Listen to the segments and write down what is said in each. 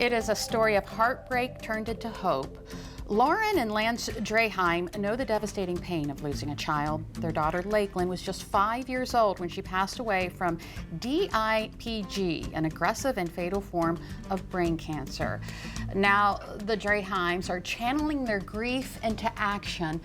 It is a story of heartbreak turned into hope. Lauren and Lance Draheim know the devastating pain of losing a child. Their daughter Lakelyn was just 5 years old when she passed away from DIPG, an aggressive and fatal form of brain cancer. Now, the Draheims are channeling their grief into action,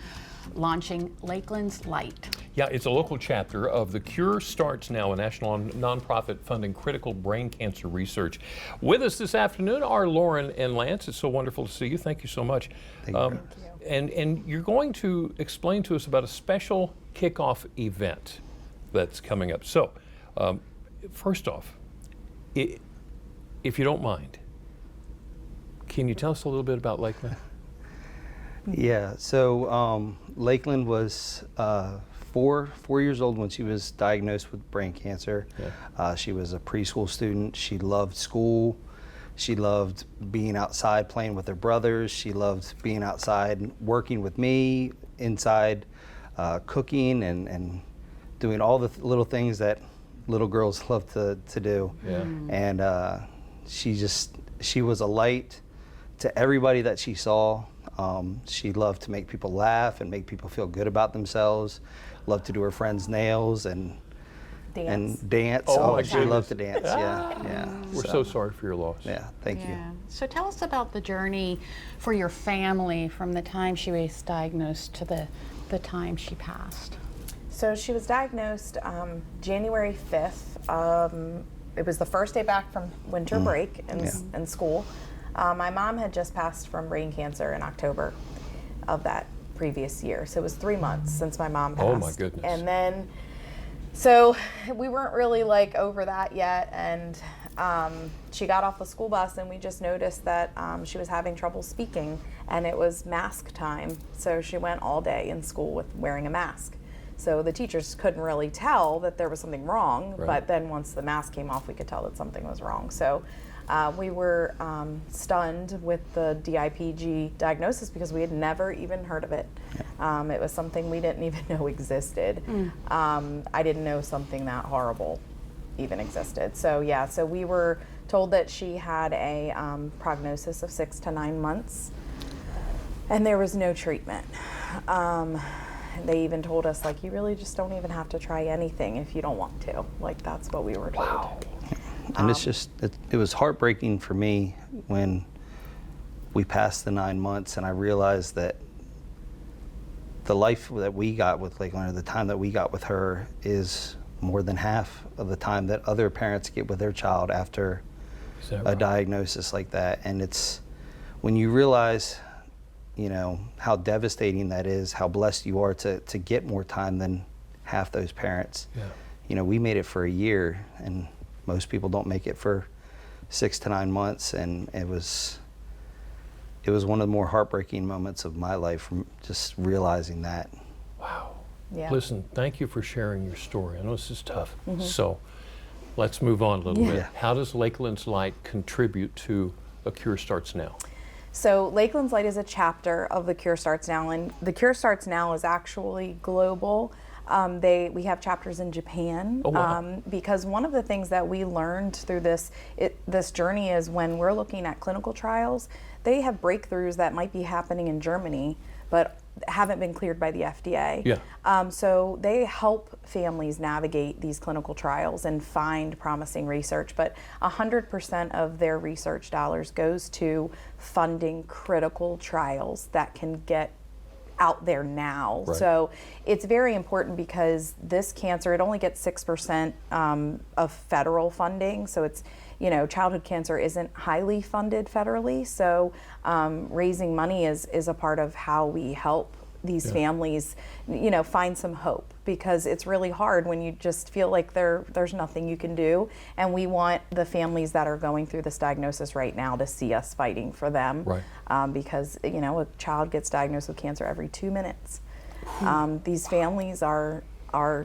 launching Lakelyn's Light. Yeah, it's a local chapter of The Cure Starts Now, a national nonprofit funding critical brain cancer research. With us this afternoon are Lauren and Lance. It's so wonderful to see you. Thank you so much. Thank you. And you're going to explain to us about a special kickoff event that's coming up. So, first off, if you don't mind, can you tell us a little bit about Lakelyn? Yeah, so Lakelyn was 4 years old when she was diagnosed with brain cancer. Yeah. She was a preschool student. She loved school. She loved being outside playing with her brothers. She loved being outside working with me, inside cooking and doing all the little things that little girls love to do. Yeah. And she was a light to everybody that she saw. She loved to make people laugh and make people feel good about themselves. Loved to do her friends' nails and dance. Oh, she loved to dance. Yeah. We're so sorry for your loss. Yeah, thank you. So tell us about the journey for your family from the time she was diagnosed to the time she passed. So she was diagnosed January 5th. It was the first day back from winter break in school. My mom had just passed from brain cancer in October of that previous year. So it was 3 months since my mom passed. Oh my goodness. And then, so we weren't really like over that yet. And she got off the school bus and we just noticed that she was having trouble speaking and it was mask time. So she went all day in school with wearing a mask. So the teachers couldn't really tell that there was something wrong, but then once the mask came off, we could tell that something was wrong. So we were stunned with the DIPG diagnosis because we had never even heard of it. It was something we didn't even know existed. I didn't know something that horrible even existed. So so we were told that she had a prognosis of 6 to 9 months and there was no treatment. They even told us, like, you really just don't even have to try anything if you don't want to. Like, that's what we were told. Wow. And it was heartbreaking for me when we passed the 9 months and I realized that the life that we got with Lakelyn, or the time that we got with her, is more than half of the time that other parents get with their child after a diagnosis like that. And it's when you realize, you know, how devastating that is, how blessed you are to get more time than half those parents. Yeah. You know, we made it for a year and most people don't make it for 6 to 9 months, and it was one of the more heartbreaking moments of my life, from just realizing that. Wow. Yeah. Listen, thank you for sharing your story. I know this is tough. So let's move on a little bit. How does Lakelyn's Light contribute to A Cure Starts Now? So Lakelyn's Light is a chapter of The Cure Starts Now, and The Cure Starts Now is actually global. We have chapters in Japan. Oh, wow. Because one of the things that we learned through this journey is when we're looking at clinical trials, they have breakthroughs that might be happening in Germany, but haven't been cleared by the FDA. Yeah. So they help families navigate these clinical trials and find promising research, but 100% of their research dollars goes to funding critical trials that can get out there now. Right. So it's very important because this cancer, it only gets 6% of federal funding. So it's, you know, childhood cancer isn't highly funded federally. So raising money is a part of how we help these families, you know, find some hope, because it's really hard when you just feel like there's nothing you can do. And we want the families that are going through this diagnosis right now to see us fighting for them. Right. Because, you know, a child gets diagnosed with cancer every 2 minutes. These families are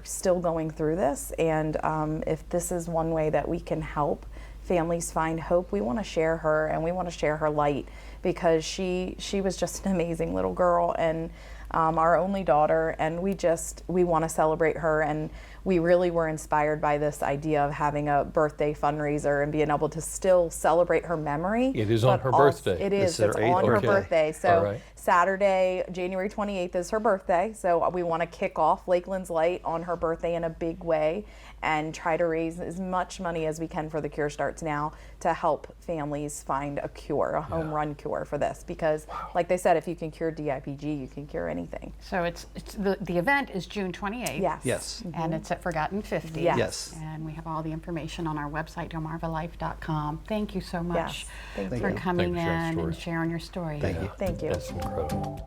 still going through this, and if this is one way that we can help families find hope, we want to share her, and we want to share her light, because she was just an amazing little girl and our only daughter, and we want to celebrate her, and we really were inspired by this idea of having a birthday fundraiser and being able to still celebrate her memory. It is on but her also- birthday. It is. It's It's her on her 8th birthday. birthday. So All right. Saturday, January 28th is her birthday. So we want to kick off Lakelyn's Light on her birthday in a big way and try to raise as much money as we can for the Cure Starts Now to help families find a cure, a home run cure for this. Because like they said, if you can cure DIPG, you can cure anything. So it's the event is June 28th. Yes. Yes. And it's at Forgotten 50. Yes. Yes. And we have all the information on our website, DelmarvaLife.com. Thank you so much Thank for you. coming Thank you for sharing the in and story. sharing your story. Thank you. Thank you. That's incredible.